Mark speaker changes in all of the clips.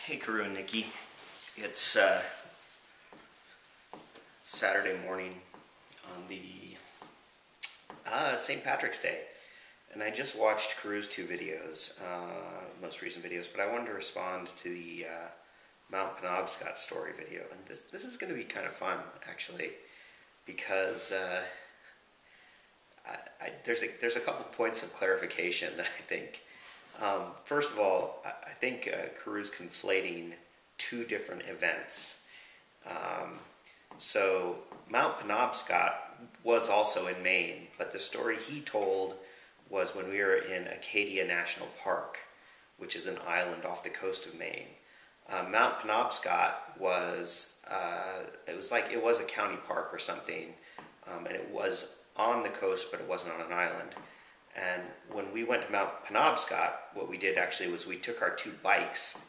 Speaker 1: Hey, Karu and Nikki. It's Saturday morning on the St. Patrick's Day, and I just watched Karu's two videos, most recent videos, but I wanted to respond to the Mount Penobscot story video, and this is going to be kind of fun, actually, because there's a couple points of clarification that I think. First of all, I think Karu's conflating two different events. So Mount Penobscot was also in Maine, but the story he told was when we were in Acadia National Park, which is an island off the coast of Maine. Mount Penobscot was it was a county park or something, and it was on the coast, but it wasn't on an island. And when we went to Mount Penobscot, what we did actually was we took our two bikes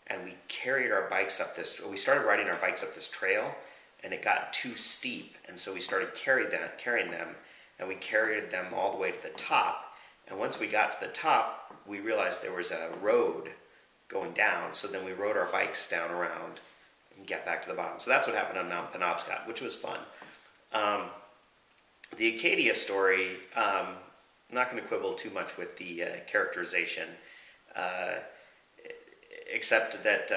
Speaker 1: and we carried our bikes up we started riding our bikes up this trail, and it got too steep, and so we started carrying them, and we carried them all the way to the top. And once we got to the top, we realized there was a road going down, so then we rode our bikes down around and get back to the bottom. So that's what happened on Mount Penobscot, which was fun. The Acadia story, I'm not going to quibble too much with the characterization, except that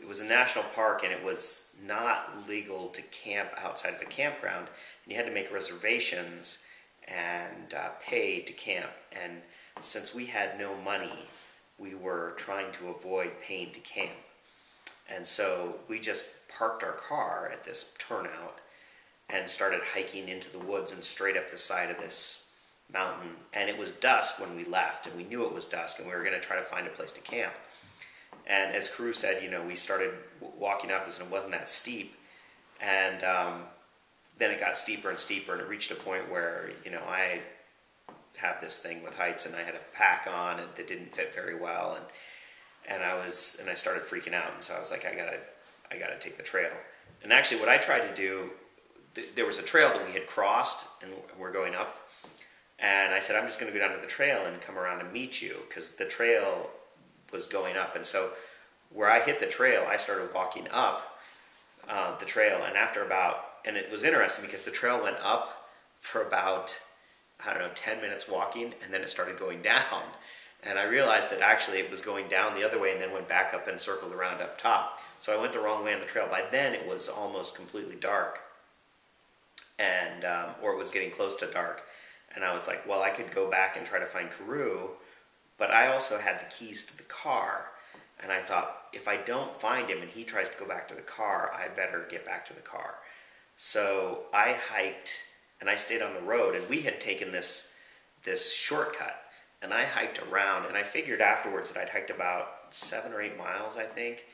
Speaker 1: it was a national park and it was not legal to camp outside of a campground, and you had to make reservations and pay to camp. And since we had no money, we were trying to avoid paying to camp. And so we just parked our car at this turnout and started hiking into the woods and straight up the side of this mountain. And it was dusk when we left, and we knew it was dusk, and we were going to try to find a place to camp. And as Karu said, we started walking up, and it wasn't that steep. And then it got steeper and steeper, and it reached a point where, I have this thing with heights, and I had a pack on and that didn't fit very well, and I started freaking out, and so I was like, I gotta take the trail. And actually, what I tried to do, there was a trail that we had crossed, and we're going up, and I said, I'm just going to go down to the trail and come around and meet you, because the trail was going up. And so where I hit the trail, I started walking up the trail, and it was interesting because the trail went up for about, 10 minutes walking, and then it started going down. And I realized that actually it was going down the other way and then went back up and circled around up top. So I went the wrong way on the trail. By then it was almost completely dark, and or it was getting close to dark. And I was like, well, I could go back and try to find Karu, but I also had the keys to the car. And I thought, if I don't find him and he tries to go back to the car, I better get back to the car. So I hiked, and I stayed on the road, and we had taken this shortcut, and I hiked around, and I figured afterwards that I'd hiked about 7 or 8 miles, I think,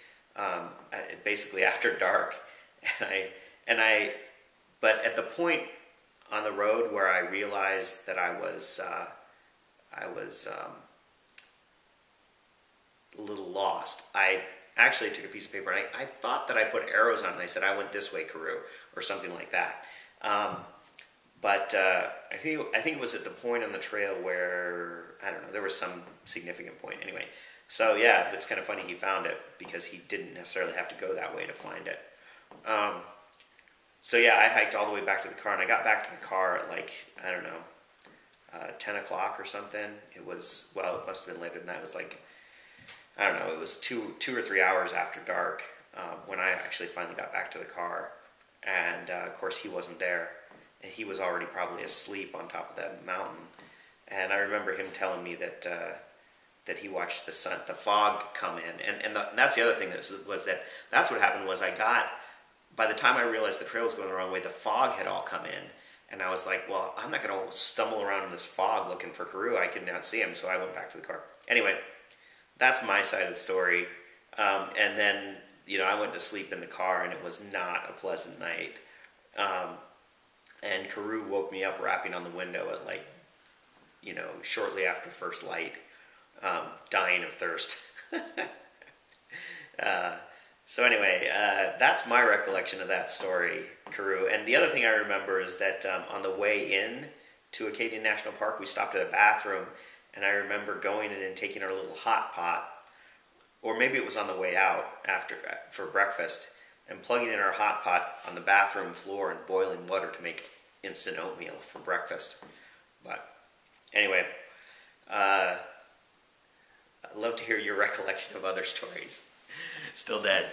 Speaker 1: basically after dark. But at the point on the road where I realized that I was a little lost, I actually took a piece of paper, and I thought that I put arrows on it, and I said, I went this way, Karu, or something like that. But I think it was at the point on the trail where, there was some significant point. Anyway, so yeah, it's kind of funny he found it, because he didn't necessarily have to go that way to find it. So yeah, I hiked all the way back to the car, and I got back to the car at 10 o'clock or something. It was, it must have been later than that. It was it was 2 or 3 hours after dark when I actually finally got back to the car. And of course he wasn't there, and he was already probably asleep on top of that mountain. And I remember him telling me that he watched the fog come in. And that's the other thing that's what happened was by the time I realized the trail was going the wrong way, the fog had all come in. And I was like, well, I'm not going to stumble around in this fog looking for Karu. I could not see him, so I went back to the car. Anyway, that's my side of the story. And then, I went to sleep in the car, and it was not a pleasant night. And Karu woke me up rapping on the window at shortly after first light, dying of thirst. So anyway, that's my recollection of that story, Karu. And the other thing I remember is that on the way in to Acadia National Park, we stopped at a bathroom, and I remember going in and taking our little hot pot or maybe it was on the way out after for breakfast, and plugging in our hot pot on the bathroom floor and boiling water to make instant oatmeal for breakfast. But anyway, I'd love to hear your recollection of other stories. Still dead.